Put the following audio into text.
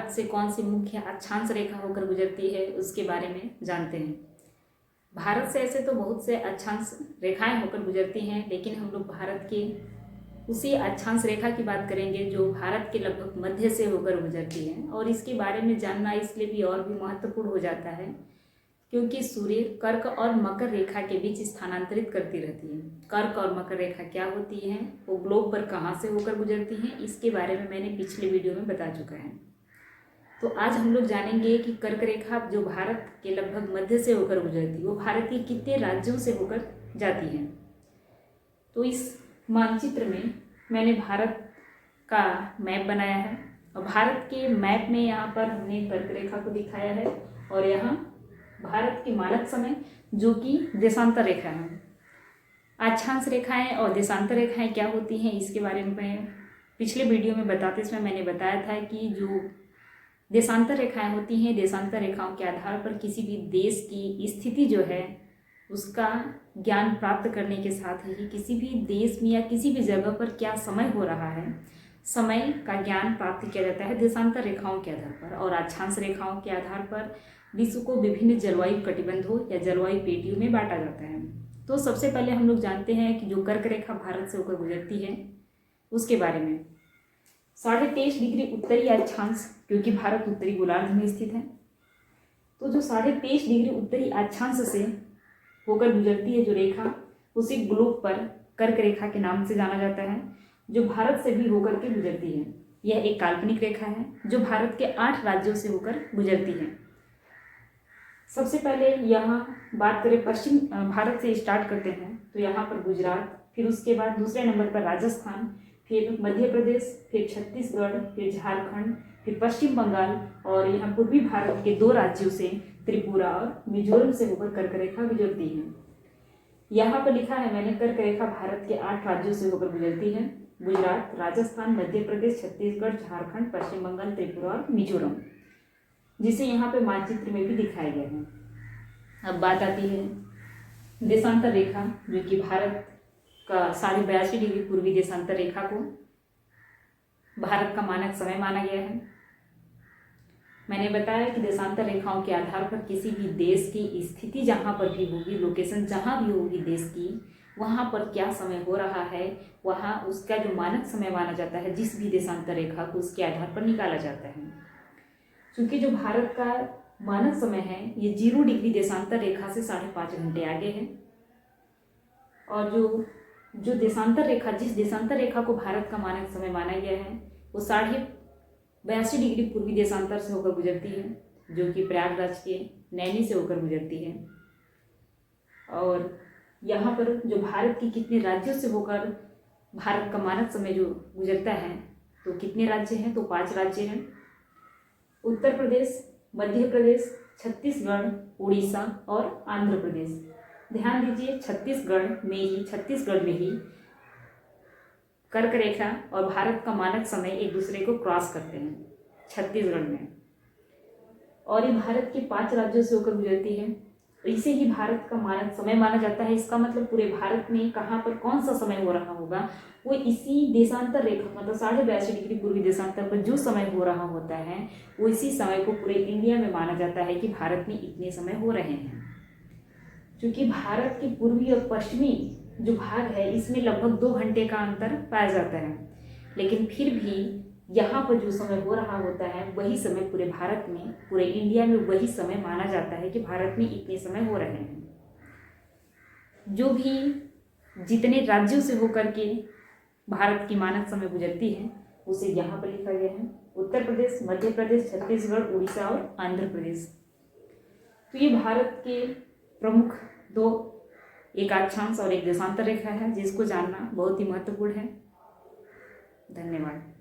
भारत से कौन सी मुख्य अक्षांश रेखा होकर गुजरती है उसके बारे में जानते हैं। भारत से ऐसे तो बहुत से अक्षांश रेखाएं होकर गुजरती हैं, लेकिन हम लोग भारत के उसी अक्षांश रेखा की बात करेंगे जो भारत के लगभग मध्य से होकर गुजरती है। और इसके बारे में जानना इसलिए भी और भी महत्वपूर्ण हो जाता है क्योंकि सूर्य कर्क और मकर रेखा के बीच स्थानांतरित करती रहती है। कर्क और मकर रेखा क्या होती है, वो ग्लोब पर कहाँ से होकर गुजरती हैं, इसके बारे में मैंने पिछले वीडियो में बता चुका है। तो आज हम लोग जानेंगे कि कर्क रेखा जो भारत के लगभग मध्य से होकर गुजरती है वो भारत के कितने राज्यों से होकर जाती है। तो इस मानचित्र में मैंने भारत का मैप बनाया है और भारत के मैप में यहाँ पर हमने कर्क रेखा को दिखाया है और यहाँ भारत की मानक समय जो कि देशांतर रेखा है। अक्षांश रेखाएं और देशांतर रेखाएं क्या होती हैं इसके बारे में मैं पिछले वीडियो में बताते समय मैंने बताया था कि जो देशांतर रेखाएं होती हैं, देशांतर रेखाओं के आधार पर किसी भी देश की स्थिति जो है उसका ज्ञान प्राप्त करने के साथ ही किसी भी देश में या किसी भी जगह पर क्या समय हो रहा है, समय का ज्ञान प्राप्त किया जाता है देशांतर रेखाओं के आधार पर। और अक्षांश रेखाओं के आधार पर विश्व को विभिन्न जलवायु कटिबंधों या जलवायु पेटियों में बांटा जाता है। तो सबसे पहले हम लोग जानते हैं कि जो कर्क रेखा भारत से होकर गुजरती है उसके बारे में 23.5 डिग्री उत्तरी अक्षांश, क्योंकि भारत उत्तरी गोलार्ध में स्थित है तो जो 23.5 डिग्री उत्तरी अक्षांश से होकर गुजरती है जो रेखा उसी ग्लोब पर कर्क रेखा के नाम से जाना जाता है, जो भारत से भी होकर के गुजरती है। यह एक काल्पनिक रेखा है जो भारत के 8 राज्यों से होकर गुजरती है। सबसे पहले यहाँ बात करें पश्चिम भारत से स्टार्ट करते हैं तो यहाँ पर गुजरात, फिर उसके बाद दूसरे नंबर पर राजस्थान, फिर मध्य प्रदेश, फिर छत्तीसगढ़, फिर झारखंड, फिर पश्चिम बंगाल और यहाँ पूर्वी भारत के 2 राज्यों से त्रिपुरा और मिजोरम से होकर कर्क रेखा गुजरती है। यहाँ पर लिखा है मैंने कर्क रेखा भारत के 8 राज्यों से होकर गुजरती है। गुजरात, राजस्थान, मध्य प्रदेश, छत्तीसगढ़, झारखंड, पश्चिम बंगाल, त्रिपुरा और मिजोरम, जिसे यहाँ पे मानचित्र में भी दिखाया गया है। अब बात आती है देशांतर रेखा जो कि भारत का 82.5 डिग्री पूर्वी देशांतर रेखा को भारत का मानक समय माना गया है। मैंने बताया कि देशांतर रेखाओं के आधार पर किसी भी देश की स्थिति जहाँ पर भी होगी, लोकेशन जहाँ भी होगी देश की, वहाँ पर क्या समय हो रहा है, वहाँ उसका जो मानक समय माना जाता है जिस भी देशांतर रेखा को उसके आधार पर निकाला जाता है। क्योंकि जो भारत का मानक समय है ये 0 डिग्री देशांतर रेखा से 5.5 घंटे आगे है और जो देशांतर रेखा जिस देशांतर रेखा को भारत का मानक समय माना गया है वो 82.5 डिग्री पूर्वी देशांतर से होकर गुजरती है जो कि प्रयागराज के नैनी से होकर गुजरती है। और यहाँ पर जो भारत की कितने राज्यों से होकर भारत का मानक समय जो गुजरता है तो कितने राज्य हैं, तो 5 राज्य हैं, उत्तर प्रदेश, मध्य प्रदेश, छत्तीसगढ़, उड़ीसा और आंध्र प्रदेश। ध्यान दीजिए छत्तीसगढ़ में ही कर्क रेखा और भारत का मानक समय एक दूसरे को क्रॉस करते हैं छत्तीसगढ़ में, और ये भारत के 5 राज्यों से होकर गुजरती है। इसे ही भारत का मानक समय माना जाता है। इसका मतलब पूरे भारत में कहाँ पर कौन सा समय हो रहा होगा वो इसी देशांतर रेखा मतलब 82.5 डिग्री पूर्वी देशांतर पर जो समय हो रहा होता है वो इसी समय को पूरे इंडिया में माना जाता है कि भारत में इतने समय हो रहे हैं। क्योंकि भारत के पूर्वी और पश्चिमी जो भाग है इसमें लगभग 2 घंटे का अंतर पाया जाता है, लेकिन फिर भी यहाँ पर जो समय हो रहा होता है वही समय पूरे भारत में, पूरे इंडिया में वही समय माना जाता है कि भारत में इतने समय हो रहे हैं। जो भी जितने राज्यों से होकर के भारत की मानक समय गुजरती है उसे यहाँ पर लिखा गया है उत्तर प्रदेश, मध्य प्रदेश, छत्तीसगढ़, उड़ीसा और आंध्र प्रदेश। तो ये भारत के प्रमुख 2 एक अक्षांश और एक देशांतर रेखा है जिसको जानना बहुत ही महत्वपूर्ण है। धन्यवाद।